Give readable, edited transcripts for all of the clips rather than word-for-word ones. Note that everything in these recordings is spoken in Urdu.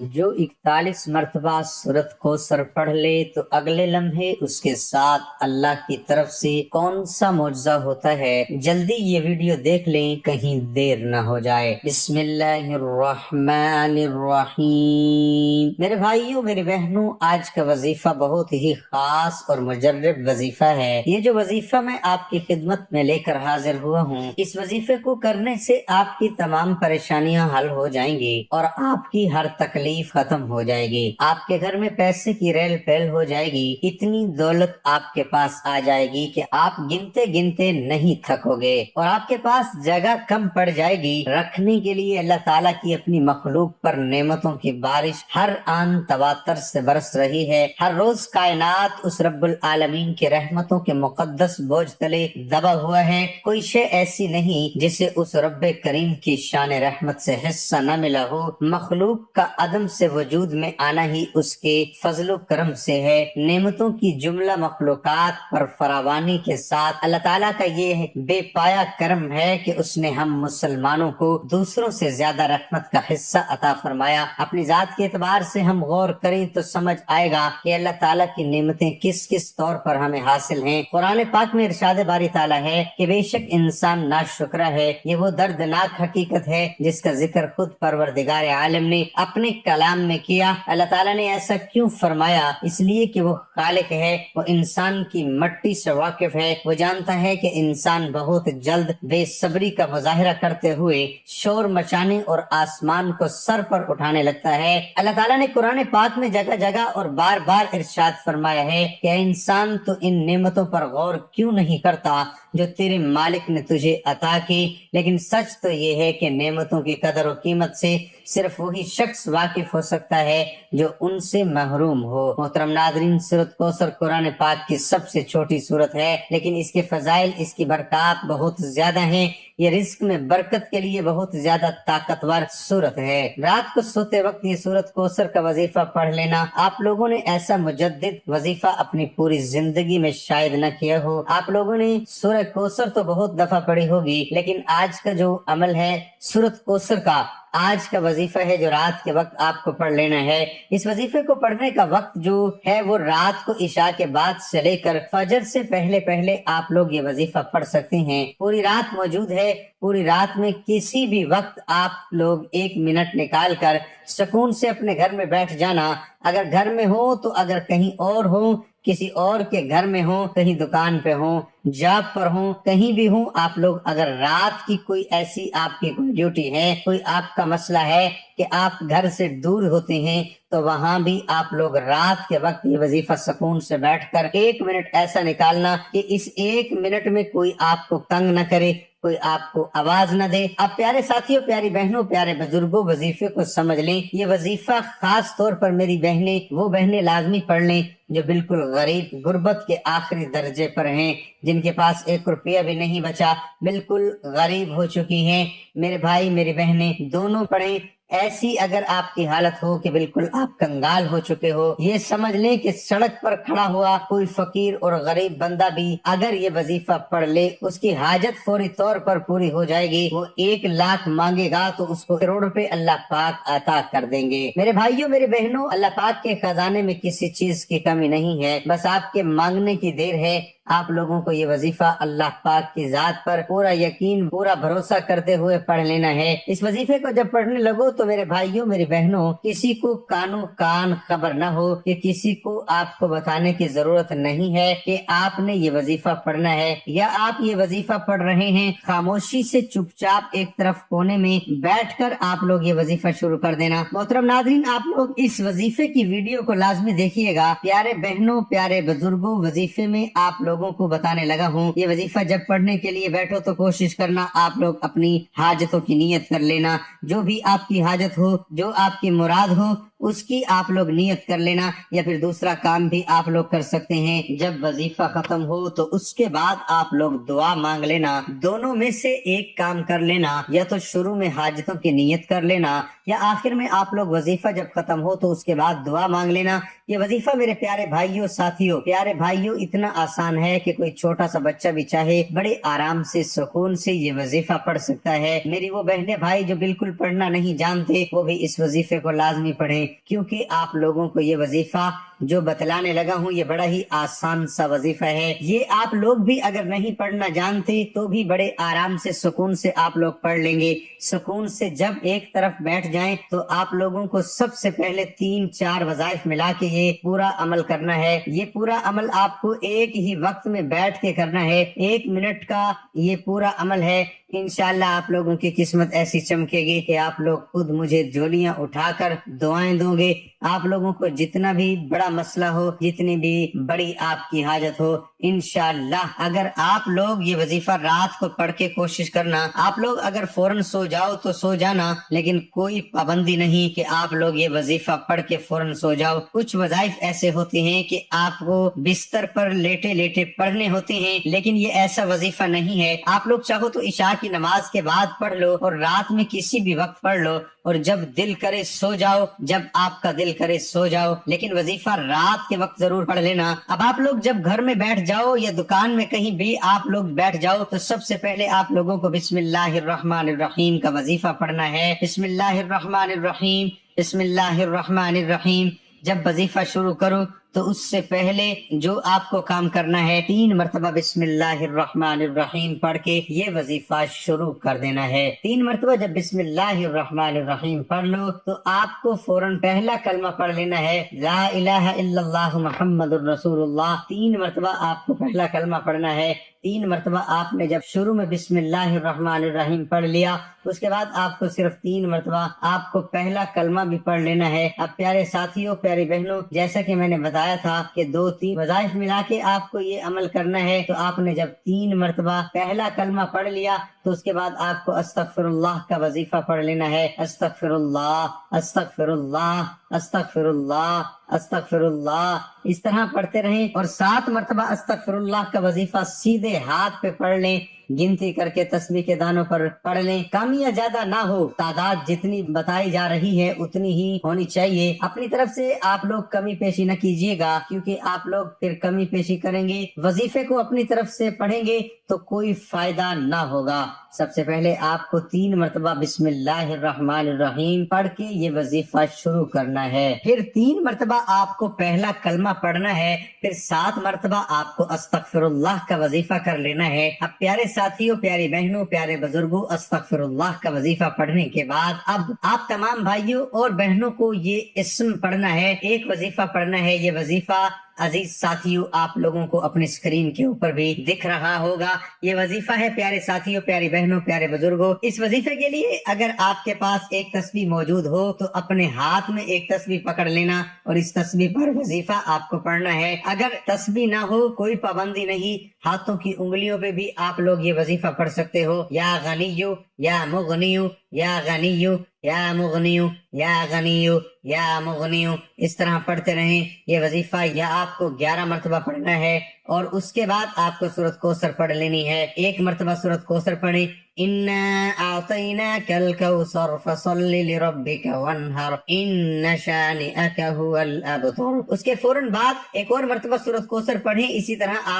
جو 41 مرتبہ سورت کوثر پڑھ لے تو اگلے لمحے اس کے ساتھ اللہ کی طرف سے کون سا معجزہ ہوتا ہے، جلدی یہ ویڈیو دیکھ لیں، کہیں دیر نہ ہو جائے۔ بسم اللہ الرحمن الرحیم۔ میرے بھائیوں، میری بہنوں، آج کا وظیفہ بہت ہی خاص اور مجرب وظیفہ ہے۔ یہ جو وظیفہ میں آپ کی خدمت میں لے کر حاضر ہوا ہوں، اس وظیفے کو کرنے سے آپ کی تمام پریشانیاں حل ہو جائیں گی اور آپ کی ہر تکلیف ختم ہو جائے گی۔ آپ کے گھر میں پیسے کی ریل پیل ہو جائے گی، اتنی دولت آپ کے پاس آ جائے گی کہ آپ گنتے گنتے نہیں تھکو گے، اور آپ کے پاس جگہ کم پڑ جائے گی رکھنے کے لیے۔ اللہ تعالیٰ کی اپنی مخلوق پر نعمتوں کی بارش ہر آن تواتر سے برس رہی ہے۔ ہر روز کائنات اس رب العالمین کے رحمتوں کے مقدس بوجھ تلے دبا ہوا ہے۔ کوئی شے ایسی نہیں جسے اس رب کریم کی شان رحمت سے حصہ نہ ملا ہو۔ مخلوق کا عدم سے وجود میں آنا ہی اس کے فضل و کرم سے ہے۔ نعمتوں کی جملہ مخلوقات پر فراوانی کے ساتھ اللہ تعالیٰ کا یہ بے پایا کرم ہے کہ اس نے ہم مسلمانوں کو دوسروں سے زیادہ رحمت کا حصہ عطا فرمایا۔ اپنی ذات کے اعتبار سے ہم غور کریں تو سمجھ آئے گا کہ اللہ تعالیٰ کی نعمتیں کس کس طور پر ہمیں حاصل ہیں۔ قرآن پاک میں ارشاد باری تعالیٰ ہے کہ بے شک انسان ناشکرا ہے۔ یہ وہ دردناک حقیقت ہے جس کا ذکر خود پروردگار عالم نے اپنے کلام میں کیا۔ اللہ تعالیٰ نے ایسا کیوں فرمایا؟ اس لیے کہ وہ خالق ہے، وہ انسان کی مٹی سے واقف ہے۔ وہ جانتا ہے کہ انسان بہت جلد بے صبری کا مظاہرہ کرتے ہوئے شور مچانے اور آسمان کو سر پر اٹھانے لگتا ہے۔ اللہ تعالیٰ نے قرآن پاک میں جگہ جگہ اور بار بار ارشاد فرمایا ہے کہ اے انسان، تو ان نعمتوں پر غور کیوں نہیں کرتا جو تیرے مالک نے تجھے عطا کی؟ لیکن سچ تو یہ ہے کہ نعمتوں کی قدر و قیمت سے صرف وہی شخص واقف ہو سکتا ہے جو ان سے محروم ہو۔ محترم ناظرین، سورۃ کوثر قرآن پاک کی سب سے چھوٹی سورت ہے، لیکن اس کے فضائل، اس کی برکات بہت زیادہ ہیں۔ یہ رزق میں برکت کے لیے بہت زیادہ طاقتور سورت ہے۔ رات کو سوتے وقت یہ سورۃ کوثر کا وظیفہ پڑھ لینا، آپ لوگوں نے ایسا مجدد وظیفہ اپنی پوری زندگی میں شاید نہ کیا ہو۔ آپ لوگوں نے سورہ کوثر تو بہت دفعہ پڑھی ہوگی، لیکن آج کا جو عمل ہے سورۃ کوثر کا، آج کا وظیفہ ہے جو رات کے وقت آپ کو پڑھ لینا ہے۔ اس وظیفے کو پڑھنے کا وقت جو ہے وہ رات کو عشاء کے بعد سے لے کر فجر سے پہلے پہلے آپ لوگ یہ وظیفہ پڑھ سکتے ہیں۔ پوری رات موجود ہے۔ پوری رات میں کسی بھی وقت آپ لوگ 1 منٹ نکال کر سکون سے اپنے گھر میں بیٹھ جانا۔ اگر گھر میں ہو تو، اگر کہیں اور ہو، کسی اور کے گھر میں ہوں، کہیں دکان پہ ہوں، جاب پر ہوں، کہیں بھی ہوں، آپ لوگ اگر رات کی کوئی ایسی آپ کی کوئی ڈیوٹی ہے، کوئی آپ کا مسئلہ ہے کہ آپ گھر سے دور ہوتے ہیں، تو وہاں بھی آپ لوگ رات کے وقت یہ وظیفہ سکون سے بیٹھ کر 1 منٹ ایسا نکالنا کہ اس 1 منٹ میں کوئی آپ کو تنگ نہ کرے، کوئی آپ کو آواز نہ دے۔ اب پیارے ساتھیوں، پیاری بہنوں، پیارے بزرگوں، وظیفے کو سمجھ لیں۔ یہ وظیفہ خاص طور پر میری بہنیں، وہ بہنیں لازمی پڑھ لیں جو بالکل غریب، غربت کے آخری درجے پر ہیں، جن کے پاس 1 روپیہ بھی نہیں بچا، بالکل غریب ہو چکی ہیں۔ میرے بھائی، میری بہنیں دونوں پڑھیں۔ ایسی اگر آپ کی حالت ہو کہ بالکل آپ کنگال ہو چکے ہو، یہ سمجھ لیں کہ سڑک پر کھڑا ہوا کوئی فقیر اور غریب بندہ بھی اگر یہ وظیفہ پڑھ لے، اس کی حاجت فوری طور پر پوری ہو جائے گی۔ وہ 1 لاکھ مانگے گا تو اس کو کروڑ روپے اللہ پاک عطا کر دیں گے۔ میرے بھائیوں، میرے بہنوں، اللہ پاک کے خزانے میں کسی چیز کی کمی نہیں ہے، بس آپ کے مانگنے کی دیر ہے۔ آپ لوگوں کو یہ وظیفہ اللہ پاک کی ذات پر پورا یقین، پورا بھروسہ کرتے ہوئے پڑھ لینا ہے۔ اس وظیفے کو جب پڑھنے لگو تو میرے بھائیوں، میری بہنوں، کسی کو کانوں کان خبر نہ ہو، کہ کسی کو آپ کو بتانے کی ضرورت نہیں ہے کہ آپ نے یہ وظیفہ پڑھنا ہے، یا آپ یہ وظیفہ پڑھ رہے ہیں۔ خاموشی سے چپ چاپ ایک طرف کونے میں بیٹھ کر آپ لوگ یہ وظیفہ شروع کر دینا۔ محترم ناظرین، آپ لوگ اس وظیفے کی ویڈیو کو لازمی دیکھیے گا۔ پیارے بہنوں، پیارے بزرگوں، وظیفے میں آپ لوگوں کو بتانے لگا ہوں، یہ وظیفہ جب پڑھنے کے لیے بیٹھو تو کوشش کرنا آپ لوگ اپنی حاجتوں کی نیت کر لینا۔ جو بھی آپ کی حاجت ہو، جو آپ کی مراد ہو، اس کی آپ لوگ نیت کر لینا، یا پھر دوسرا کام بھی آپ لوگ کر سکتے ہیں۔ جب وظیفہ ختم ہو تو اس کے بعد آپ لوگ دعا مانگ لینا۔ دونوں میں سے ایک کام کر لینا، یا تو شروع میں حاجتوں کی نیت کر لینا، یا آخر میں آپ لوگ وظیفہ جب ختم ہو تو اس کے بعد دعا مانگ لینا۔ یہ وظیفہ میرے پیارے بھائیوں، ساتھیوں، پیارے بھائیوں، اتنا آسان ہے کہ کوئی چھوٹا سا بچہ بھی چاہے بڑے آرام سے سکون سے یہ وظیفہ پڑھ سکتا ہے۔ میری وہ بہنیں بھائی جو بالکل پڑھنا نہیں جانتے وہ بھی اس وظیفے کو لازمی پڑھیں، کیونکہ آپ لوگوں کو یہ وظیفہ جو بتلانے لگا ہوں یہ بڑا ہی آسان سا وظیفہ ہے۔ یہ آپ لوگ بھی اگر نہیں پڑھنا جانتے تو بھی بڑے آرام سے سکون سے آپ لوگ پڑھ لیں گے۔ سکون سے جب ایک طرف بیٹھ جائیں تو آپ لوگوں کو سب سے پہلے 3-4 وظائف ملا کے یہ پورا عمل کرنا ہے۔ یہ پورا عمل آپ کو ایک ہی وقت میں بیٹھ کے کرنا ہے، 1 منٹ کا یہ پورا عمل ہے۔ انشاءاللہ آپ لوگوں کی قسمت ایسی چمکے گی کہ آپ لوگ خود مجھے جھولیاں اٹھا کر دعائیں دو گے۔ آپ لوگوں کو جتنا بھی بڑا مسئلہ ہو، جتنی بھی بڑی آپ کی حاجت ہو، انشاءاللہ اگر آپ لوگ یہ وظیفہ رات کو پڑھ کے کوشش کرنا، آپ لوگ اگر فوراً سو جاؤ تو سو جانا، لیکن کوئی پابندی نہیں کہ آپ لوگ یہ وظیفہ پڑھ کے فوراً سو جاؤ۔ کچھ وظائف ایسے ہوتے ہیں کہ آپ کو بستر پر لیٹے لیٹے پڑھنے ہوتے ہیں، لیکن یہ ایسا وظیفہ نہیں ہے۔ آپ لوگ چاہو تو عشاء کی نماز کے بعد پڑھ لو اور رات میں کسی بھی وقت پڑھ لو، اور جب دل کرے سو جاؤ، جب آپ کا دل کرے سو جاؤ، لیکن وظیفہ رات کے وقت ضرور پڑھ لینا۔ اب آپ لوگ جب گھر میں بیٹھ جاؤ یا دکان میں کہیں بھی آپ لوگ بیٹھ جاؤ تو سب سے پہلے آپ لوگوں کو بسم اللہ الرحمن الرحیم کا وظیفہ پڑھنا ہے۔ بسم اللہ الرحمن الرحیم، بسم اللہ الرحمن الرحیم۔ جب وظیفہ شروع کرو تو اس سے پہلے جو آپ کو کام کرنا ہے 3 مرتبہ بسم اللہ الرحمن الرحیم پڑھ کے یہ وظیفہ شروع کر دینا ہے۔ 3 مرتبہ جب بسم اللہ الرحمن الرحیم پڑھ لو تو آپ کو فوراً پہلا کلمہ پڑھ لینا ہے، لا الہ الا اللہ محمد الرسول اللہ۔ 3 مرتبہ آپ کو پہلا کلمہ پڑھنا ہے۔ 3 مرتبہ آپ نے جب شروع میں بسم اللہ الرحمن الرحیم پڑھ لیا اس کے بعد آپ کو صرف 3 مرتبہ آپ کو پہلا کلمہ بھی پڑھ لینا ہے۔ اب پیارے ساتھیوں، پیاری بہنوں، جیسا کہ میں نے بتایا تھا کہ 2-3 وظائف ملا کے آپ کو یہ عمل کرنا ہے، تو آپ نے جب 3 مرتبہ پہلا کلمہ پڑھ لیا تو اس کے بعد آپ کو استغفر اللہ کا وظیفہ پڑھ لینا ہے۔ استغفر اللہ، استغفر اللہ، استغفر اللہ، استغفر اللہ، اس طرح پڑھتے رہیں اور 7 مرتبہ استغفر اللہ کا وظیفہ سیدھے ہاتھ پہ پڑھ لیں، گنتی کر کے تسبیح کے دانوں پر پڑھ لیں۔ کم یا زیادہ نہ ہو، تعداد جتنی بتائی جا رہی ہے اتنی ہی ہونی چاہیے۔ اپنی طرف سے آپ لوگ کمی پیشی نہ کیجیے گا، کیونکہ آپ لوگ پھر کمی پیشی کریں گے، وظیفے کو اپنی طرف سے پڑھیں گے تو کوئی فائدہ نہ ہوگا۔ سب سے پہلے آپ کو 3 مرتبہ بسم اللہ الرحمن الرحیم پڑھ کے یہ وظیفہ شروع کرنا ہے۔ پھر 3 مرتبہ آپ کو پہلا کلمہ پڑھنا ہے، پھر 7 مرتبہ آپ کو استغفر اللہ کا وظیفہ کر لینا ہے۔ اب پیارے ساتھیوں، پیاری بہنوں، پیارے بزرگوں، استغفر اللہ کا وظیفہ پڑھنے کے بعد اب آپ تمام بھائیوں اور بہنوں کو یہ اسم پڑھنا ہے، ایک وظیفہ پڑھنا ہے۔ یہ وظیفہ عزیز ساتھیوں آپ لوگوں کو اپنی اسکرین کے اوپر بھی دکھ رہا ہوگا۔ یہ وظیفہ ہے پیارے ساتھیوں، پیاری بہنوں، پیارے بزرگوں۔ اس وظیفے کے لیے اگر آپ کے پاس ایک تسبیح موجود ہو تو اپنے ہاتھ میں ایک تسبیح پکڑ لینا اور اس تسبیح پر وظیفہ آپ کو پڑھنا ہے۔ اگر تسبیح نہ ہو کوئی پابندی نہیں، ہاتھوں کی انگلیوں پہ بھی آپ لوگ یہ وظیفہ پڑھ سکتے ہو۔ یا غنیو، یا مغنیو، یا غنیو، یا مغنیو، یا غنیو، یا مغنیو، اس طرح پڑھتے رہیں یہ وظیفہ۔ یا آپ کو 11 مرتبہ پڑھنا ہے اور اس کے بعد آپ کو سورۃ کوثر پڑھ لینی ہے۔ 1 مرتبہ سورۃ کوثر پڑھیں، اِنَّا أَعْطَيْنَاكَ الْكَوْثَرَ فَصَلِّ لِرَبِّكَ وَانْحَرْ إِنَّ شَانِئَكَ هُوَ الْأَبْتَرُ۔ اس کے فوراً بعد ایک اور مرتبہ سورۃ کوثر پڑھیں۔ اسی طرح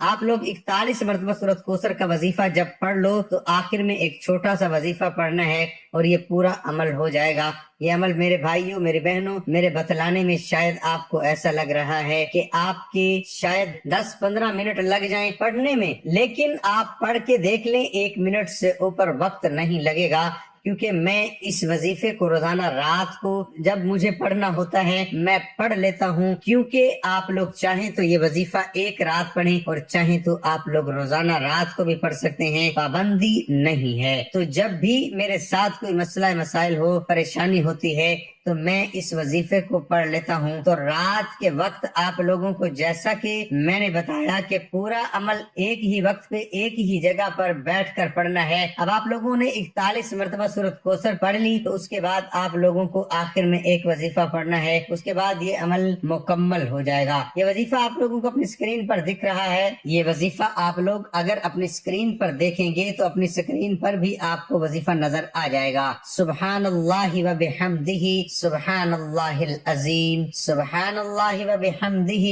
آپ لوگ 41 مرتبہ سورۃ کوثر کا وظیفہ جب پڑھ لو تو آخر میں ایک چھوٹا سا وظیفہ پڑھنا ہے اور یہ پورا عمل ہو جائے گا۔ یہ عمل میرے بھائیوں، میرے بہنوں، میرے بتلانے میں شاید آپ کو ایسا لگ رہا ہے کہ آپ کے شاید 10-15 منٹ لگ جائیں پڑھنے میں، لیکن آپ پڑھ کے دیکھ لیں 1 منٹ سے اوپر وقت نہیں لگے گا، کیونکہ میں اس وظیفے کو روزانہ رات کو جب مجھے پڑھنا ہوتا ہے میں پڑھ لیتا ہوں، کیونکہ آپ لوگ چاہیں تو یہ وظیفہ ایک رات پڑھیں اور چاہیں تو آپ لوگ روزانہ رات کو بھی پڑھ سکتے ہیں، پابندی نہیں ہے۔ تو جب بھی میرے ساتھ کوئی مسئلہ مسائل ہو، پریشانی ہوتی ہے تو میں اس وظیفے کو پڑھ لیتا ہوں۔ تو رات کے وقت آپ لوگوں کو جیسا کہ میں نے بتایا کہ پورا عمل ایک ہی وقت پہ ایک ہی جگہ پر بیٹھ کر پڑھنا ہے۔ اب آپ لوگوں نے 41 مرتبہ سورۃ کوثر پڑھ لی تو اس کے بعد آپ لوگوں کو آخر میں ایک وظیفہ پڑھنا ہے، اس کے بعد یہ عمل مکمل ہو جائے گا۔ یہ وظیفہ آپ لوگوں کو اپنی اسکرین پر دکھ رہا ہے۔ یہ وظیفہ آپ لوگ اگر اپنی اسکرین پر دیکھیں گے تو اپنی اسکرین پر بھی آپ کو وظیفہ نظر آ جائے گا۔ سبحان اللہ و بحمدہ، سبحان اللہ العظیم، سبحان اللہ و بحمدہ،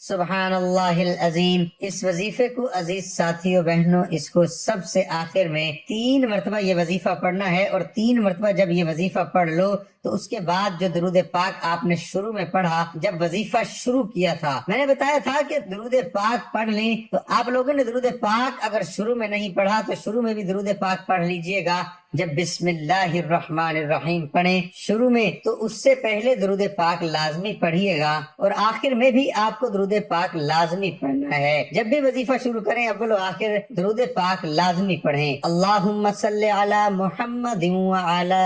سبحان اللہ العظیم۔ اس وظیفے کو عزیز ساتھیوں بہنوں، اس کو سب سے آخر میں 3 مرتبہ یہ وظیفہ پڑھنا ہے، اور 3 مرتبہ جب یہ وظیفہ پڑھ لو تو اس کے بعد جو درود پاک آپ نے شروع میں پڑھا جب وظیفہ شروع کیا تھا، میں نے بتایا تھا کہ درود پاک پڑھ لیں، تو آپ لوگوں نے درود پاک اگر شروع میں نہیں پڑھا تو شروع میں بھی درود پاک پڑھ لیجئے گا۔ جب بسم اللہ الرحمن الرحیم پڑھیں شروع میں تو اس سے پہلے درود پاک لازمی پڑھیے گا، اور آخر میں بھی آپ کو درود پاک لازمی پڑھنا ہے۔ جب بھی وظیفہ شروع کریں اول و آخر درود پاک لازمی پڑھیں۔ اللہم صلی علی محمد وعلی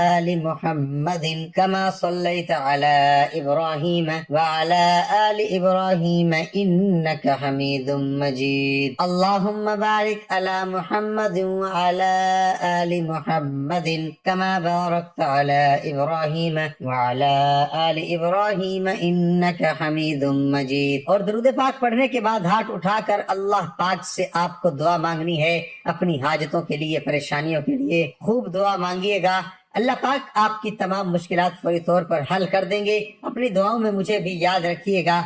آل محمد کما صلیت علی ابراہیم وعلی آل ابراہیم انک حمید مجید۔ اللہم بارک علی محمد وعلی آل محمد کما بارکت علی ابراہیم وعلی آل ابراہیم انک حمید مجید۔ اور درود پاک پڑھنے کے بعد ہاتھ اٹھا کر اللہ پاک سے آپ کو دعا مانگنی ہے، اپنی حاجتوں کے لیے، پریشانیوں کے لیے خوب دعا مانگیے گا، اللہ پاک آپ کی تمام مشکلات فوری طور پر حل کر دیں گے۔ اپنی دعاؤں میں مجھے بھی یاد رکھیے گا۔